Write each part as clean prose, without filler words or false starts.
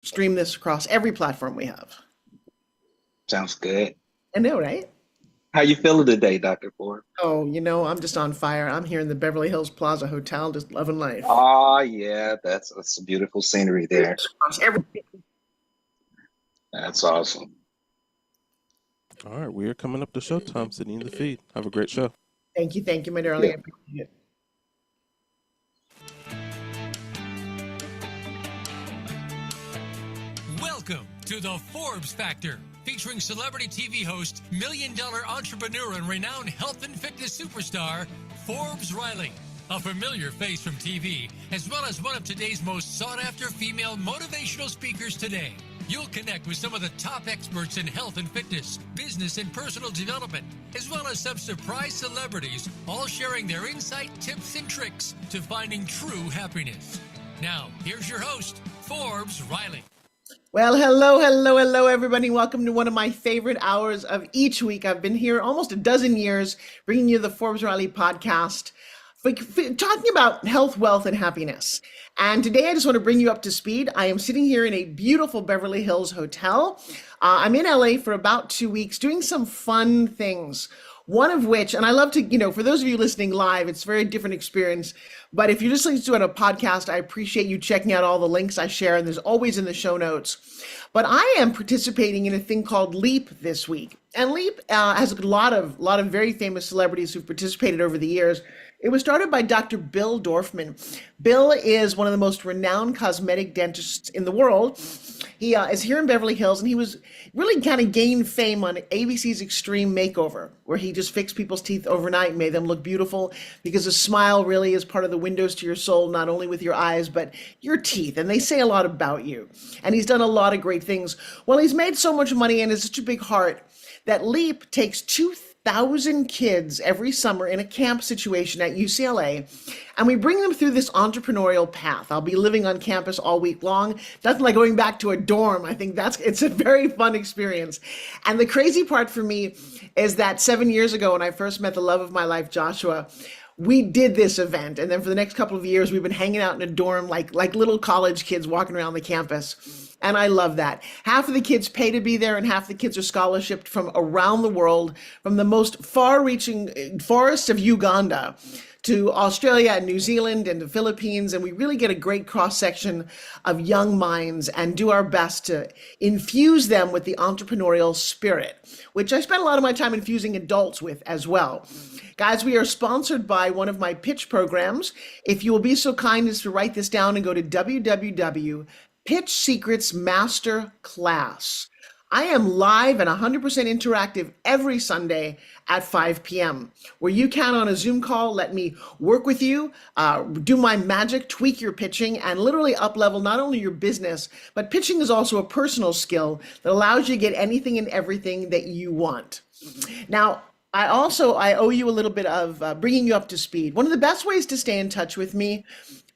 stream this across every platform we have. Sounds good. I know, right? How you feeling today, Dr. Ford? Oh, I'm just on fire. I'm here in the Beverly Hills Plaza Hotel, just loving life. Oh yeah, that's a beautiful scenery there. Across every That's awesome. All right, we are coming up to showtime, sitting in the feed. Have a great show. Thank you, my darling. Yeah. I appreciate it. Welcome to the Forbes Factor, featuring celebrity TV host, million-dollar entrepreneur, and renowned health and fitness superstar, Forbes Riley. A familiar face from TV, as well as one of today's most sought-after female motivational speakers today. You'll connect with some of the top experts in health and fitness, business and personal development, as well as some surprise celebrities, all sharing their insight, tips, and tricks to finding true happiness. Now, here's your host, Forbes Riley. Well, hello, everybody. Welcome to one of my favorite hours of each week. I've been here almost a dozen years, bringing you the Forbes Riley podcast, talking about health, wealth, and happiness. And today I just want to bring you up to speed. I am sitting here in a beautiful Beverly Hills hotel. I'm in LA for about 2 weeks doing some fun things. One of which, and I love to, for those of you listening live, it's a very different experience. But if you're just listening to it on a podcast, I appreciate you checking out all the links I share, and there's always in the show notes. But I am participating in a thing called Leap this week. And Leap has a lot of very famous celebrities who've participated over the years. It was started by Dr. Bill Dorfman. Bill is one of the most renowned cosmetic dentists in the world. He is here in Beverly Hills, and he was really kind of gained fame on ABC's Extreme Makeover, where he just fixed people's teeth overnight and made them look beautiful, because a smile really is part of the windows to your soul, not only with your eyes, but your teeth. And they say a lot about you. And he's done a lot of great things. Well, he's made so much money and has such a big heart that Leap takes 2,000 kids every summer in a camp situation at UCLA, and we bring them through this entrepreneurial path. I'll be living on campus all week long. Nothing like going back to a dorm. I think it's a very fun experience. And the crazy part for me is that 7 years ago, when I first met the love of my life, Joshua, we did this event. And then for the next couple of years, we've been hanging out in a dorm like little college kids walking around the campus. And I love that. Half of the kids pay to be there, and half the kids are scholarshiped from around the world, from the most far-reaching forests of Uganda to Australia and New Zealand and the Philippines. And we really get a great cross-section of young minds and do our best to infuse them with the entrepreneurial spirit, which I spend a lot of my time infusing adults with as well. Guys, we are sponsored by one of my pitch programs. If you will be so kind as to write this down and go to Pitch Secrets Master Class. I am live and 100% interactive every Sunday at 5 p.m. where you can, on a Zoom call, let me work with you, do my magic, tweak your pitching, and literally up-level not only your business, but pitching is also a personal skill that allows you to get anything and everything that you want. Now, I owe you a little bit of bringing you up to speed. One of the best ways to stay in touch with me,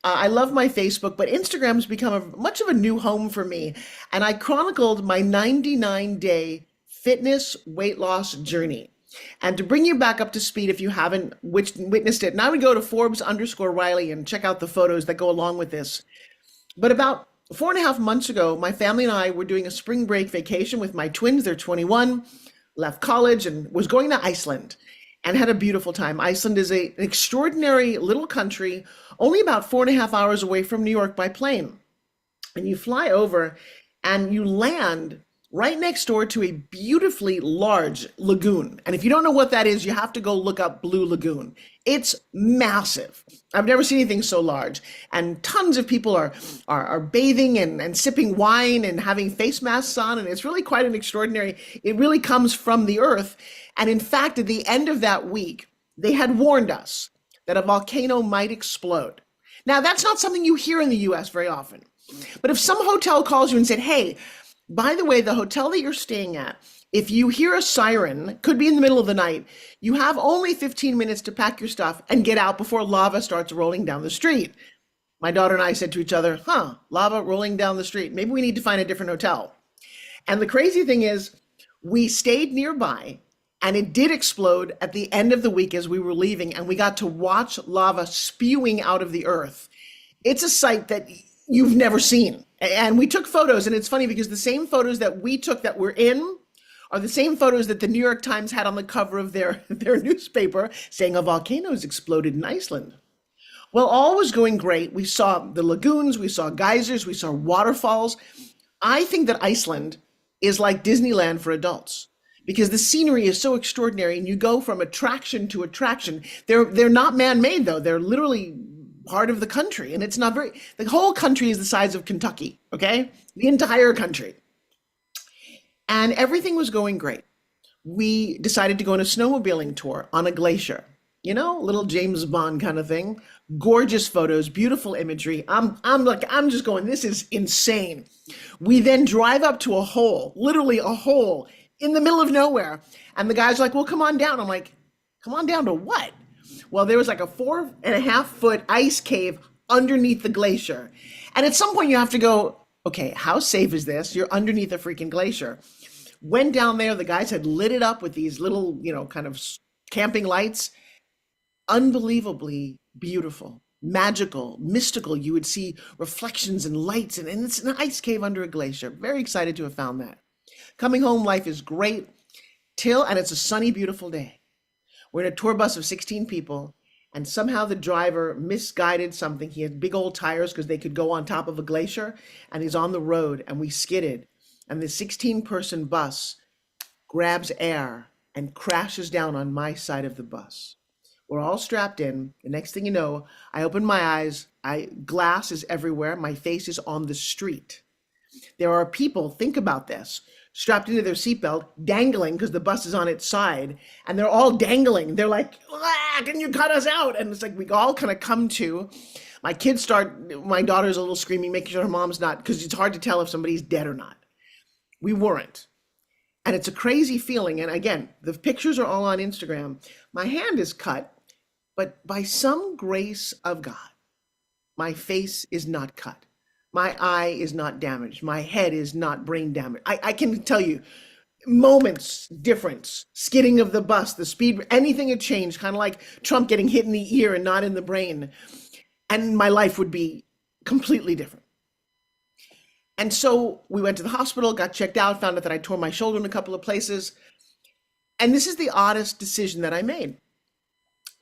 I love my Facebook, but Instagram's become much of a new home for me. And I chronicled my 99-day fitness weight loss journey. And to bring you back up to speed, if you haven't witnessed it, now we go to Forbes_Riley and check out the photos that go along with this. But about 4.5 months ago, my family and I were doing a spring break vacation with my twins. They're 21, left college, and was going to Iceland. And had a beautiful time. Iceland is an extraordinary little country, only about 4.5 hours away from New York by plane. And you fly over and you land right next door to a beautifully large lagoon. And if you don't know what that is, you have to go look up Blue Lagoon. It's massive. I've never seen anything so large. And tons of people are bathing and sipping wine and having face masks on. And it's really quite an extraordinary, it really comes from the earth. And in fact, at the end of that week, they had warned us that a volcano might explode. Now, that's not something you hear in the US very often. But if some hotel calls you and said, hey, by the way, the hotel that you're staying at, if you hear a siren, could be in the middle of the night, you have only 15 minutes to pack your stuff and get out before lava starts rolling down the street. My daughter and I said to each other, lava rolling down the street. Maybe we need to find a different hotel. And the crazy thing is, we stayed nearby, and it did explode at the end of the week as we were leaving, and we got to watch lava spewing out of the earth. It's a sight that you've never seen. And we took photos, and it's funny because the same photos that we took that we're in are the same photos that the New York Times had on the cover of their newspaper saying a volcano has exploded in Iceland. Well, all was going great. We saw the lagoons, we saw geysers, we saw waterfalls. I think that Iceland is like Disneyland for adults because the scenery is so extraordinary and you go from attraction to attraction. They're not man-made though. They're literally part of the country, and it's not very, the whole country is the size of Kentucky, okay? The entire country. And everything was going great. We decided to go on a snowmobiling tour on a glacier, you know, little James Bond kind of thing. Gorgeous photos, beautiful imagery. I'm just going, this is insane. We then drive up to a hole, literally a hole in the middle of nowhere. And the guy's like, well, come on down. I'm like, come on down to what? Well, there was like a 4.5-foot ice cave underneath the glacier. And at some point you have to go, okay, how safe is this? You're underneath a freaking glacier. Went down there, the guys had lit it up with these little, you know, kind of camping lights. Unbelievably beautiful, magical, mystical. You would see reflections and lights, and it's an ice cave under a glacier. Very excited to have found that. Coming home, life is great and it's a sunny, beautiful day. We're in a tour bus of 16 people, and somehow the driver misguided something. He had big old tires because they could go on top of a glacier, and he's on the road, and we skidded, and the 16-person bus grabs air and crashes down on my side of the bus. We're all strapped in. The next thing you know, I open my eyes, glass is everywhere. My face is on the street. There are people, think about this, strapped into their seatbelt, dangling because the bus is on its side, and they're all dangling. They're like, can you cut us out? And it's like we all kind of come to. My daughter's a little screaming, making sure her mom's not, because it's hard to tell if somebody's dead or not. We weren't. And it's a crazy feeling. And again, the pictures are all on Instagram. My hand is cut, but by some grace of God, my face is not cut. My eye is not damaged. My head is not brain damaged. I can tell you, moments difference, skidding of the bus, the speed, anything had changed, kind of like Trump getting hit in the ear and not in the brain. And my life would be completely different. And so we went to the hospital, got checked out, found out that I tore my shoulder in a couple of places. And this is the oddest decision that I made.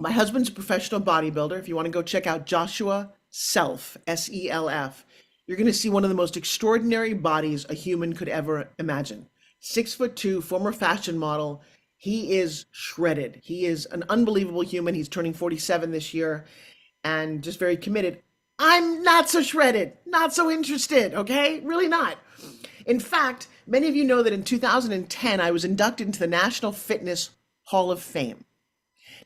My husband's a professional bodybuilder. If you want to go check out Joshua Self, S-E-L-F, you're going to see one of the most extraordinary bodies a human could ever imagine. 6'2", former fashion model. He is shredded. He is an unbelievable human. He's turning 47 this year and just very committed. I'm not so shredded, not so interested, okay? Really not. In fact, many of you know that in 2010, I was inducted into the National Fitness Hall of Fame.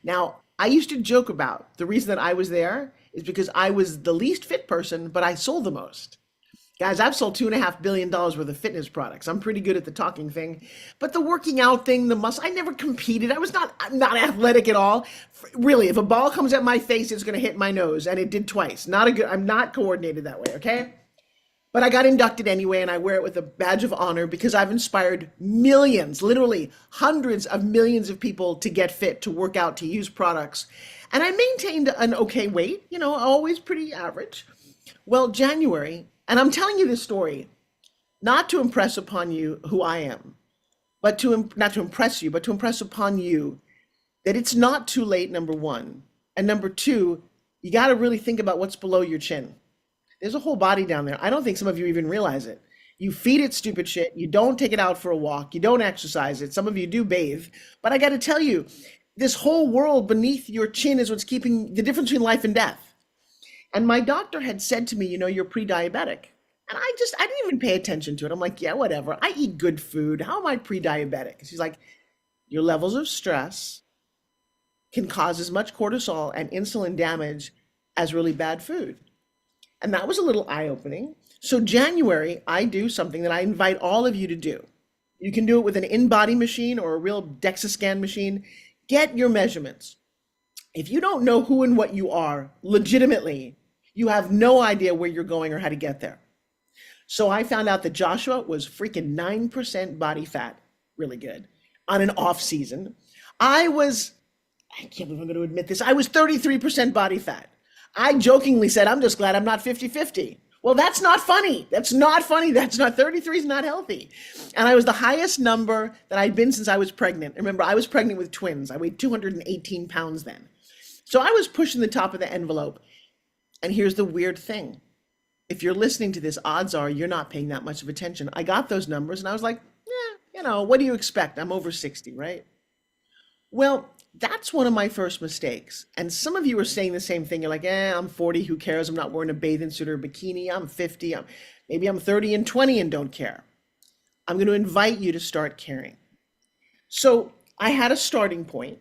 Now, I used to joke about the reason that I was there is because I was the least fit person, but I sold the most. Guys, I've sold $2.5 billion worth of fitness products. I'm pretty good at the talking thing, but the working out thing, the muscle, I never competed. I was not athletic at all. Really, if a ball comes at my face, it's going to hit my nose, and it did twice. I'm not coordinated that way, okay? But I got inducted anyway, and I wear it with a badge of honor because I've inspired millions, literally hundreds of millions of people to get fit, to work out, to use products. And I maintained an okay weight, you know, always pretty average. Well, January, and I'm telling you this story, not to impress upon you who I am, but not to impress you, but to impress upon you that it's not too late, number one. And number two, you got to really think about what's below your chin. There's a whole body down there. I don't think some of you even realize it. You feed it stupid shit. You don't take it out for a walk. You don't exercise it. Some of you do bathe. But I got to tell you, this whole world beneath your chin is what's keeping the difference between life and death. And my doctor had said to me, you know, you're pre-diabetic. And I didn't even pay attention to it. I'm like, yeah, whatever. I eat good food. How am I pre-diabetic? She's like, your levels of stress can cause as much cortisol and insulin damage as really bad food. And that was a little eye-opening. So January, I do something that I invite all of you to do. You can do it with an in-body machine or a real DEXA scan machine. Get your measurements. If you don't know who and what you are, legitimately, you have no idea where you're going or how to get there. So I found out that Joshua was freaking 9% body fat, really good, on an off season. I can't believe I'm going to admit this, I was 33% body fat. I jokingly said, I'm just glad I'm not 50-50. Well, that's not funny. That's not funny. That's not 33 is not healthy. And I was the highest number that I'd been since I was pregnant. Remember, I was pregnant with twins. I weighed 218 pounds then. So I was pushing the top of the envelope. And here's the weird thing. If you're listening to this, odds are you're not paying that much of attention. I got those numbers and I was like, what do you expect? I'm over 60, right? Well, that's one of my first mistakes. And some of you are saying the same thing. You're like, I'm 40, who cares? I'm not wearing a bathing suit or a bikini. I'm 50, maybe I'm 30 and 20 and don't care. I'm going to invite you to start caring. So I had a starting point,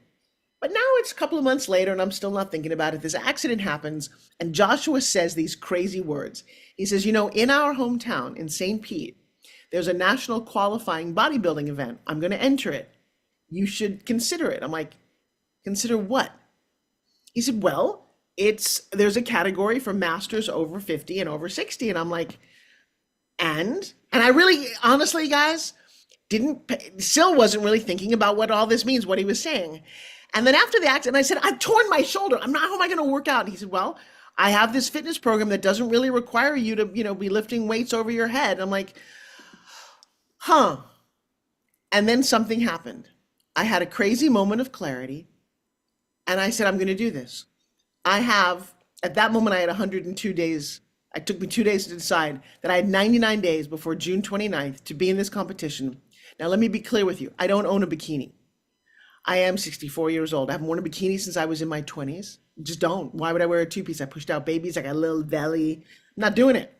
but now it's a couple of months later and I'm still not thinking about it. This accident happens and Joshua says these crazy words. He says, in our hometown in St. Pete, there's a national qualifying bodybuilding event. I'm going to enter it. You should consider it. I'm like, consider what? He said, well, there's a category for masters over 50 and over 60. And I'm like, and I really, honestly, guys, still wasn't really thinking about what all this means, what he was saying. And then after the accident, I said, I've torn my shoulder. How am I going to work out? And he said, well, I have this fitness program that doesn't really require you to, be lifting weights over your head. I'm like, huh. And then something happened. I had a crazy moment of clarity. And I said, I'm going to do this. At that moment, I had 102 days. It took me 2 days to decide that I had 99 days before June 29th to be in this competition. Now, let me be clear with you. I don't own a bikini. I am 64 years old. I haven't worn a bikini since I was in my 20s. Just don't. Why would I wear a two-piece? I pushed out babies. I got a little belly. I'm not doing it.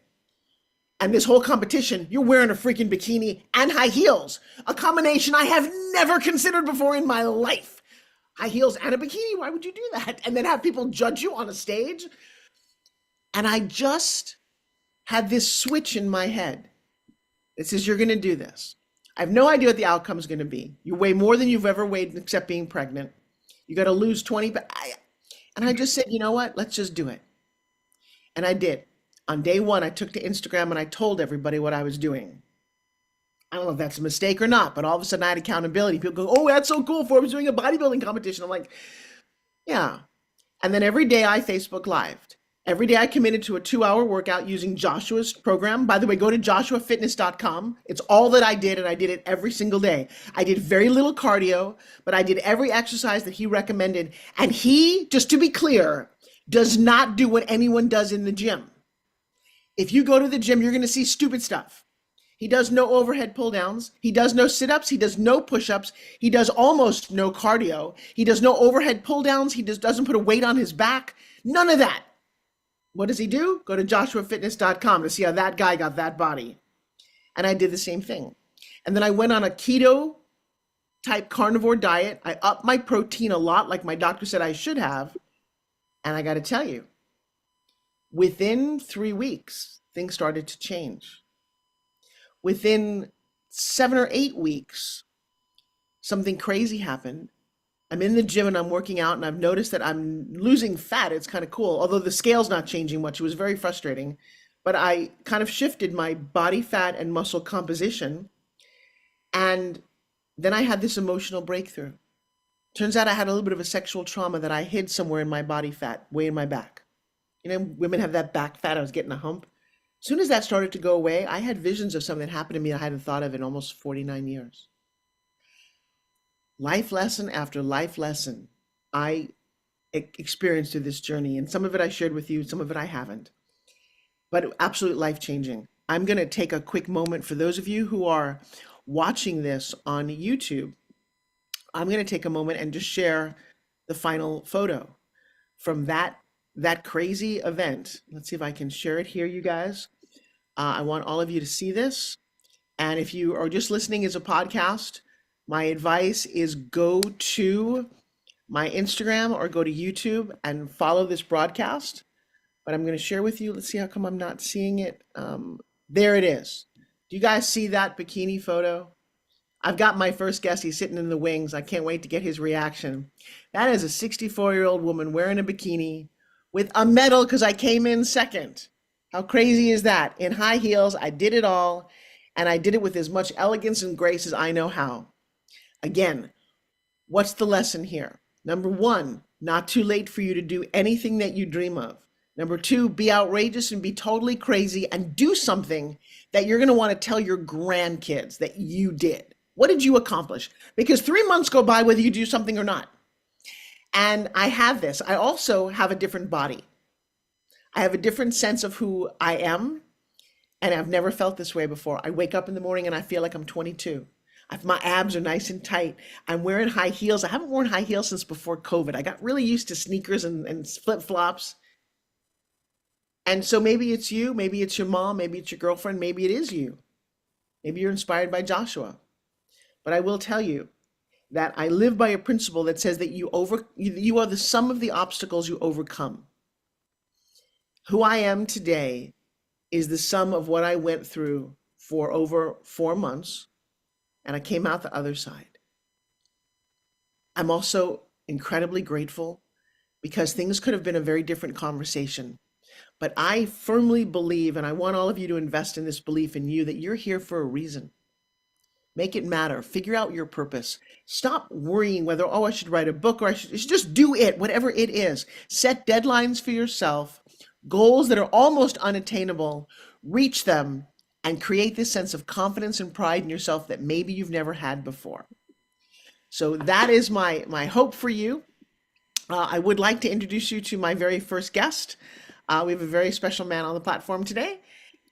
And this whole competition, you're wearing a freaking bikini and high heels. A combination I have never considered before in my life. High heels and a bikini, why would you do that? And then have people judge you on a stage? And I just had this switch in my head. It says, you're going to do this. I have no idea what the outcome is going to be. You weigh more than you've ever weighed except being pregnant. You got to lose 20. And I just said, you know what? Let's just do it. And I did. On day one, I took to Instagram and I told everybody what I was doing. I don't know if that's a mistake or not, but all of a sudden I had accountability. People go, oh, that's so cool. Forbes doing a bodybuilding competition. I'm like, yeah. And then every day I Facebook Lived. Every day I committed to a 2-hour workout using Joshua's program. By the way, go to joshuafitness.com. It's all that I did, and I did it every single day. I did very little cardio, but I did every exercise that he recommended. And he, just to be clear, does not do what anyone does in the gym. If you go to the gym, you're going to see stupid stuff. He does no overhead pull downs. He does no sit-ups. He does no push-ups. He does almost no cardio. He does no overhead pull downs. He doesn't put a weight on his back. None of that. What does he do? Go to joshuafitness.com to see how that guy got that body. And I did the same thing. And then I went on a keto type carnivore diet. I upped my protein a lot, like my doctor said I should have. And I got to tell you, within 3 weeks, things started to change. Within 7 or 8 weeks, something crazy happened. I'm in the gym and I'm working out and I've noticed that I'm losing fat. It's kind of cool. Although the scale's not changing much. It was very frustrating. But I kind of shifted my body fat and muscle composition. And then I had this emotional breakthrough. Turns out I had a little bit of a sexual trauma that I hid somewhere in my body fat, way in my back. Women have that back fat. I was getting a hump. As soon as that started to go away, I had visions of something that happened to me I hadn't thought of in almost 49 years. Life lesson after life lesson I experienced through this journey. And some of it I shared with you, some of it I haven't. But absolute life-changing. I'm going to take a quick moment for those of you who are watching this on YouTube. I'm going to take a moment and just share the final photo from that crazy event. Let's see if I can share it here, you guys. I want all of you to see this. And if you are just listening as a podcast, my advice is go to my Instagram or go to YouTube and follow this broadcast. But I'm going to share with you. Let's see how come I'm not seeing it. There it is. Do you guys see that bikini photo? I've got my first guest. He's sitting in the wings. I can't wait to get his reaction. That is a 64-year-old woman wearing a bikini with a medal because I came in second. How crazy is that? In high heels, I did it all, and I did it with as much elegance and grace as I know how. Again, what's the lesson here? Number one, not too late for you to do anything that you dream of. Number two, be outrageous and be totally crazy and do something that you're going to want to tell your grandkids that you did. What did you accomplish? Because 3 months go by whether you do something or not. And I have this. I also have a different body. I have a different sense of who I am. And I've never felt this way before. I wake up in the morning and I feel like I'm 22. My abs are nice and tight. I'm wearing high heels. I haven't worn high heels since before COVID. I got really used to sneakers and flip-flops. And so maybe it's you, maybe it's your mom, maybe it's your girlfriend, maybe it is you. Maybe you're inspired by Joshua. But I will tell you that I live by a principle that says that you are the sum of the obstacles you overcome. Who I am today is the sum of what I went through for over 4 months, and I came out the other side. I'm also incredibly grateful because things could have been a very different conversation. But I firmly believe, and I want all of you to invest in this belief in you, that you're here for a reason. Make it matter. Figure out your purpose. Stop worrying whether, I should write a book or I should just do it, whatever it is. Set deadlines for yourself, goals that are almost unattainable, reach them, and create this sense of confidence and pride in yourself that maybe you've never had before. So that is my hope for you. I would like to introduce you to my very first guest. We have a very special man on the platform today.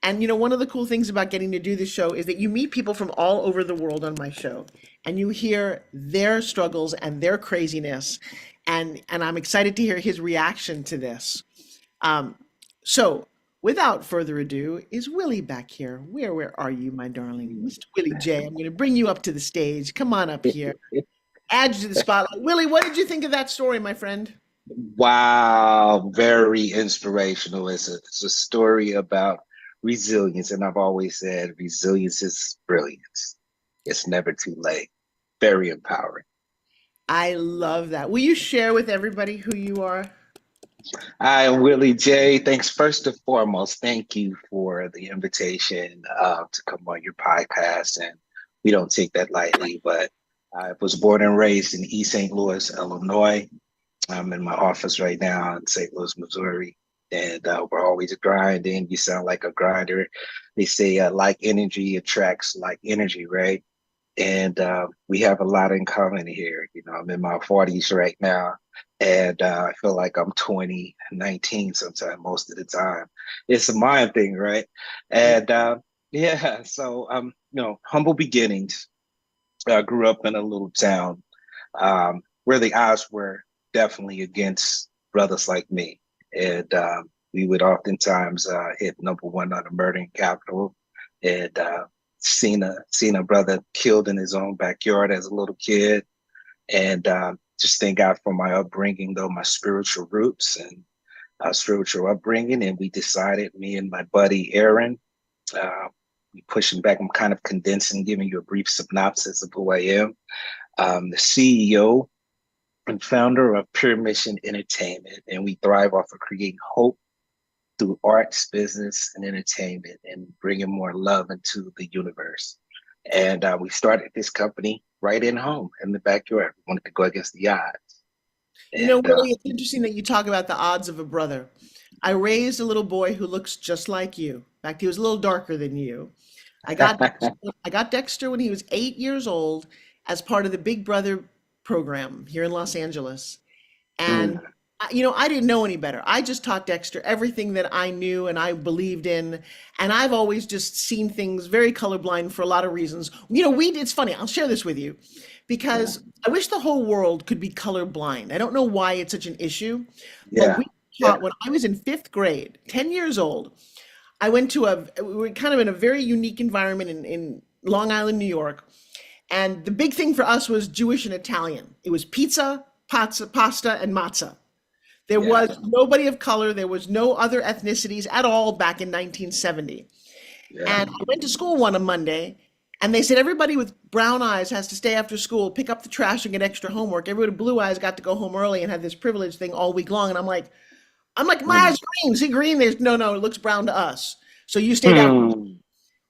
And one of the cool things about getting to do this show is that you meet people from all over the world on my show and you hear their struggles and their craziness. And I'm excited to hear his reaction to this. So without further ado, is Willie back here? Where are you, my darling? Mr. Willie Jay, I'm going to bring you up to the stage. Come on up here. Add you to the spotlight. Willie, what did you think of that story, my friend? Wow, very inspirational. It's a story about resilience, and I've always said resilience is brilliance. It's never too late. Very empowering. I love that. Will you share with everybody who you are? I am Willie Jay. Thanks first and foremost. Thank you for the invitation to come on your podcast, and we don't take that lightly. But I was born and raised in East St. Louis, Illinois. I'm in my office right now in St. Louis, Missouri, and we're always grinding. You sound like a grinder. They say like energy attracts like energy, right? And we have a lot in common here. I'm in my 40s right now, and I feel like I'm 20, 19 sometimes, most of the time. It's a mind thing, right? And so humble beginnings. I grew up in a little town where the odds were definitely against brothers like me. And we would oftentimes hit number one on the murdering capital, and seen a brother killed in his own backyard as a little kid. And just thank God for my upbringing, though, my spiritual roots and spiritual upbringing. And we decided, me and my buddy Aaron, we pushing back. I'm kind of condensing, giving you a brief synopsis of who I am. The CEO and founder of Pure Mission Entertainment, and we thrive off of creating hope through arts, business, and entertainment, and bringing more love into the universe. And we started this company right in home in the backyard. We wanted to go against the odds. Willie, it's interesting that you talk about the odds of a brother. I raised a little boy who looks just like you. In fact, he was a little darker than you. I got Dexter when he was 8 years old as part of the Big Brother program here in Los Angeles. And, I didn't know any better. I just taught Dexter everything that I knew and I believed in. And I've always just seen things very colorblind for a lot of reasons. It's funny. I'll share this with you because I wish the whole world could be colorblind. I don't know why it's such an issue. But we taught when I was in 5th grade, 10 years old. I went to we were kind of in a very unique environment in Long Island, New York. And the big thing for us was Jewish and Italian. It was pizza, pasta, and matzah. There was nobody of color. There was no other ethnicities at all back in 1970. And I went to school one Monday, and they said everybody with brown eyes has to stay after school, pick up the trash, and get extra homework. Everybody with blue eyes got to go home early and had this privilege thing all week long. And I'm like, my eyes green. See green? There's no, it looks brown to us. So you stayed out.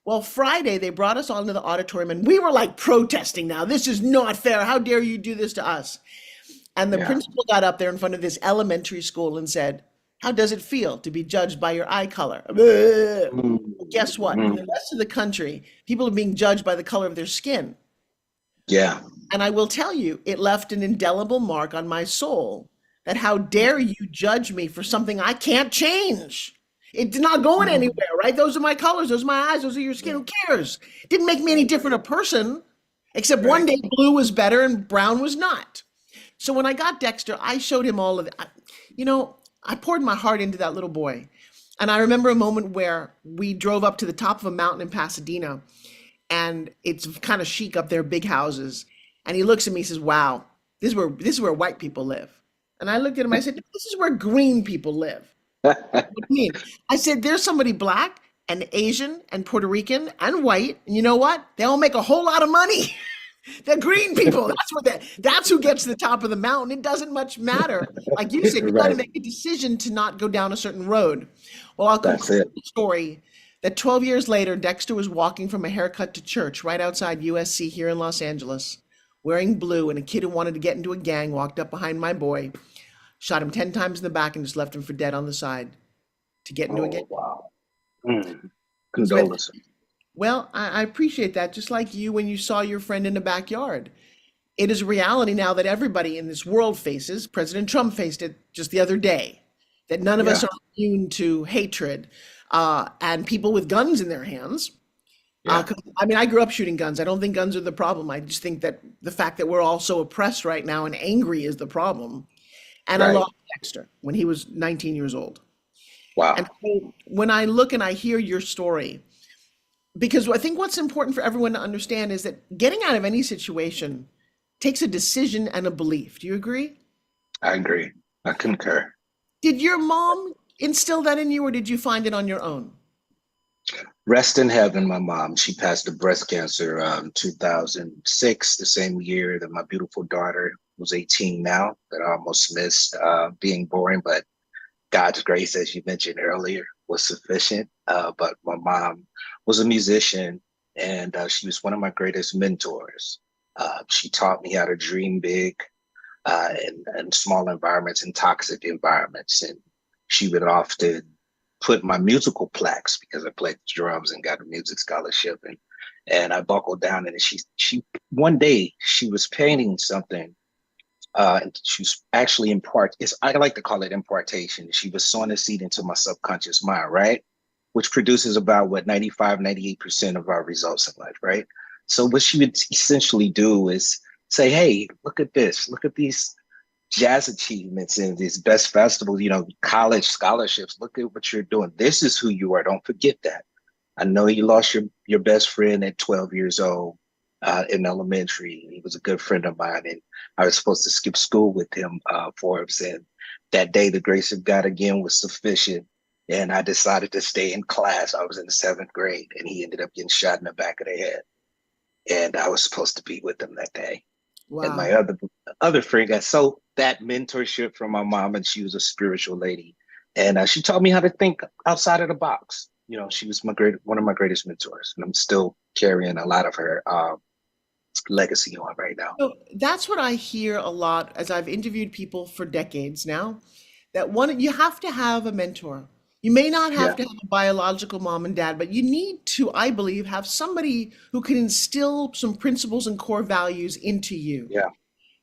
Well, Friday, they brought us all into the auditorium, and we were like protesting now. This is not fair. How dare you do this to us? And the principal got up there in front of this elementary school and said, How does it feel to be judged by your eye color? Well, Mm, guess what? In the mm, rest of the country, people are being judged by the color of their skin. yeah. And I will tell you, it left an indelible mark on my soul that how dare you judge me for something I can't change? It's not going Mm, anywhere, right? Those are my colors, those are my eyes, those are your skin. Who cares? It didn't make me any different a person, except one right. day blue was better and brown was not. So when I got Dexter, I showed him all of it. I poured my heart into that little boy. And I remember a moment where we drove up to the top of a mountain in Pasadena, and it's kind of chic up there, big houses. And he looks at me and says, "Wow, this is where white people live." And I looked at him, I said, "This is where green people live." What do you mean? I said, "There's somebody black and Asian and Puerto Rican and white, and you know what? They all make a whole lot of money." The green people, that's who gets to the top of the mountain. It doesn't much matter. Like you said, you got to Right. make a decision to not go down a certain road. Well, I'll That's conclude it. the story that 12 years later, Dexter was walking from a haircut to church right outside USC here in Los Angeles, wearing blue, and a kid who wanted to get into a gang walked up behind my boy, shot him 10 times in the back, and just left him for dead on the side to get into a gang. Oh, wow. Mm. So it, Condolences. well, I appreciate that, just like you when you saw your friend in the backyard. It is a reality now that everybody in this world faces. President Trump faced it just the other day, that none of us Yeah. are immune to hatred and people with guns in their hands. Yeah. 'Cause, I mean, I grew up shooting guns. I don't think guns are the problem. I just think that the fact that we're all so oppressed right now and angry is the problem. And I Right. lost Dexter when he was 19 years old. And Wow. so when I look and I hear your story, because I think what's important for everyone to understand is that getting out of any situation takes a decision and a belief. Do you agree? I agree. I concur. Did your mom instill that in you, or did you find it on your own? Rest in heaven, my mom. She passed of breast cancer 2006, the same year that my beautiful daughter was 18 now, that I almost missed being born. But God's grace, as you mentioned earlier, was sufficient. But my mom was a musician, and she was one of my greatest mentors. She taught me how to dream big in small environments and toxic environments. And she would often put my musical plaques, because I played drums and got a music scholarship, and I buckled down. And she one day she was painting something, and she was actually I like to call it impartation. She was sowing a seed into my subconscious mind, right? Which produces about 98% of our results in life, right? So what she would essentially do is say, "Hey, look at this, look at these jazz achievements and these best festivals, college scholarships. Look at what you're doing. This is who you are. Don't forget that. I know you lost your best friend at 12 years old in elementary. He was a good friend of mine, and I was supposed to skip school with him, Forbes. And that day, the grace of God again was sufficient. And I decided to stay in class. I was in the 7th grade, and he ended up getting shot in the back of the head. And I was supposed to be with him that day. And my Wow. other friend got so that mentorship from my mom, and she was a spiritual lady, and she taught me how to think outside of the box. She was one of my greatest mentors, and I'm still carrying a lot of her legacy on right now. So that's what I hear a lot as I've interviewed people for decades now, that you have to have a mentor. You may not have Yeah, to have a biological mom and dad, but you need to, I believe, have somebody who can instill some principles and core values into you. yeah,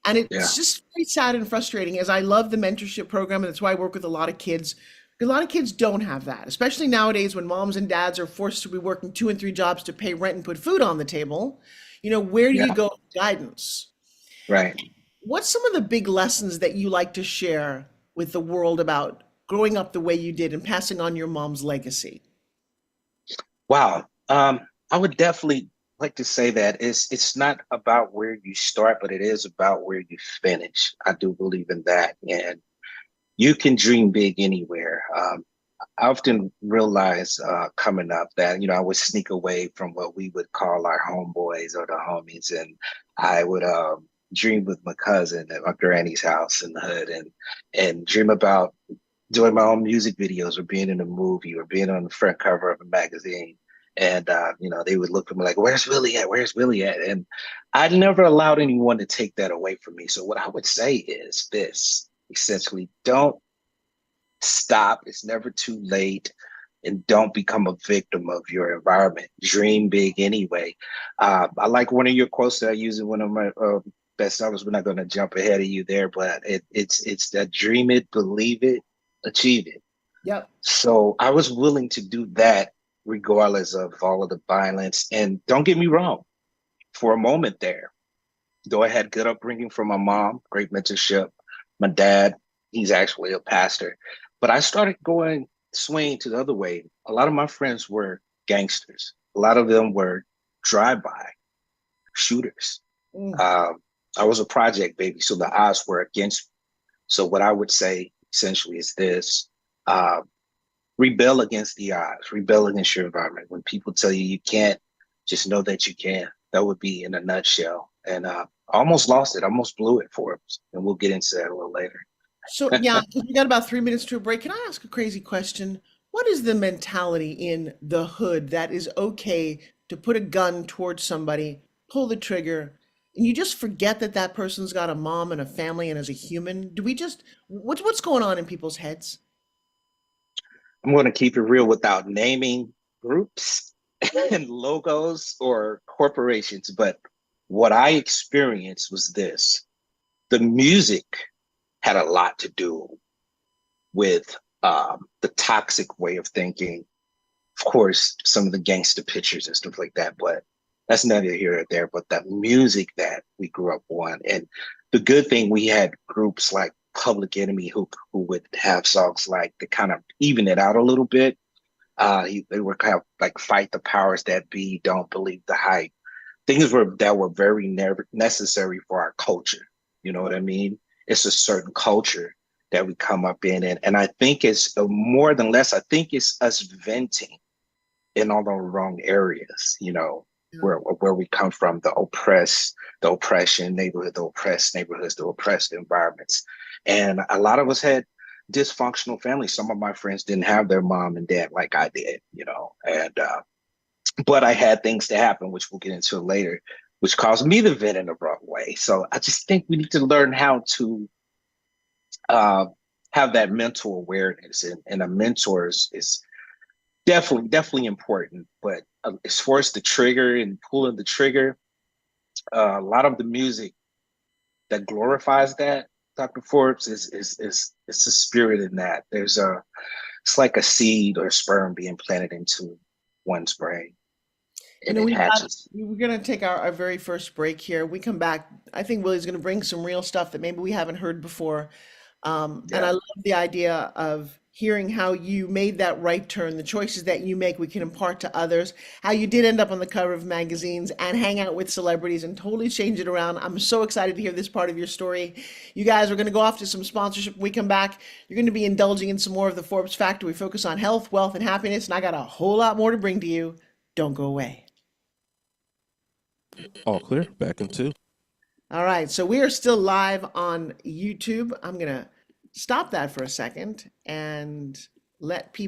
And yeah, it's just very sad and frustrating, as I love the mentorship program, and that's why I work with a lot of kids. A lot of kids don't have that, especially nowadays when moms and dads are forced to be working 2 and 3 jobs to pay rent and put food on the table. Where do you yeah. go with guidance? Right. What's some of the big lessons that you like to share with the world about growing up the way you did and passing on your mom's legacy? Wow. I would definitely like to say that it's not about where you start, but it is about where you finish. I do believe in that, and you can dream big anywhere. I often realize coming up that I would sneak away from what we would call our homeboys or the homies, and I would dream with my cousin at my granny's house in the hood, and dream about doing my own music videos or being in a movie or being on the front cover of a magazine. And they would look at me like, "Where's Willie at? Where's Willie at?" And I never allowed anyone to take that away from me. So what I would say is this: essentially, don't Stop. It's never too late. And don't become a victim of your environment. Dream big anyway. I like one of your quotes that I use in one of my best sellers. We're not going to jump ahead of you there, but it's that dream it, believe it, achieve it. Yep. So I was willing to do that regardless of all of the violence. And don't get me wrong, for a moment there, though I had good upbringing from my mom, great mentorship, my dad, he's actually a pastor. But I started swaying to the other way. A lot of my friends were gangsters. A lot of them were drive-by shooters. I was a project baby, so the odds were against me. So what I would say essentially is this: rebel against the odds, rebel against your environment. When people tell you you can't, just know that you can. That would be in a nutshell. And I almost lost it, almost blew it for us. And we'll get into that a little later. So yeah, we got about 3 minutes to a break. Can I ask a crazy question? What is the mentality in the hood that is okay to put a gun towards somebody, pull the trigger, and you just forget that that person's got a mom and a family and as a human? Do we just what's going on in people's heads? I'm going to keep it real without naming groups and logos or corporations. But what I experienced was this: the music had a lot to do with the toxic way of thinking. Of course, some of the gangster pictures and stuff like that, but that's neither here nor there. But that music that we grew up on, and the good thing, we had groups like Public Enemy who would have songs like to kind of even it out a little bit. They were kind of like Fight the Powers That Be, Don't Believe the Hype. Things that were very necessary for our culture. You know what I mean? It's a certain culture that we come up in. And I think it's more than less, I think it's us venting in all the wrong areas, where we come from, the oppression neighborhood, the oppressed neighborhoods, the oppressed environments. And a lot of us had dysfunctional families. Some of my friends didn't have their mom and dad like I did, and but I had things to happen, which we'll get into later, which caused me to vent in the wrong way. So I just think we need to learn how to have that mental awareness, and a mentor is definitely important. But as far as the trigger and pulling the trigger, a lot of the music that glorifies that, Dr. Forbes, is a spirit in that. It's like a seed or sperm being planted into one's brain. And it hatches. We're going to take our very first break here. We come back. I think Willie's going to bring some real stuff that maybe we haven't heard before. And I love the idea of hearing how you made that right turn, the choices that you make, we can impart to others, how you did end up on the cover of magazines and hang out with celebrities and totally change it around. I'm so excited to hear this part of your story. You guys are going to go off to some sponsorship. When we come back, you're going to be indulging in some more of the Forbes Factor. We focus on health, wealth, and happiness, and I got a whole lot more to bring to you. Don't go away. All clear. Back in 2. All right, so we are still live on YouTube. I'm going to stop that for a second and let people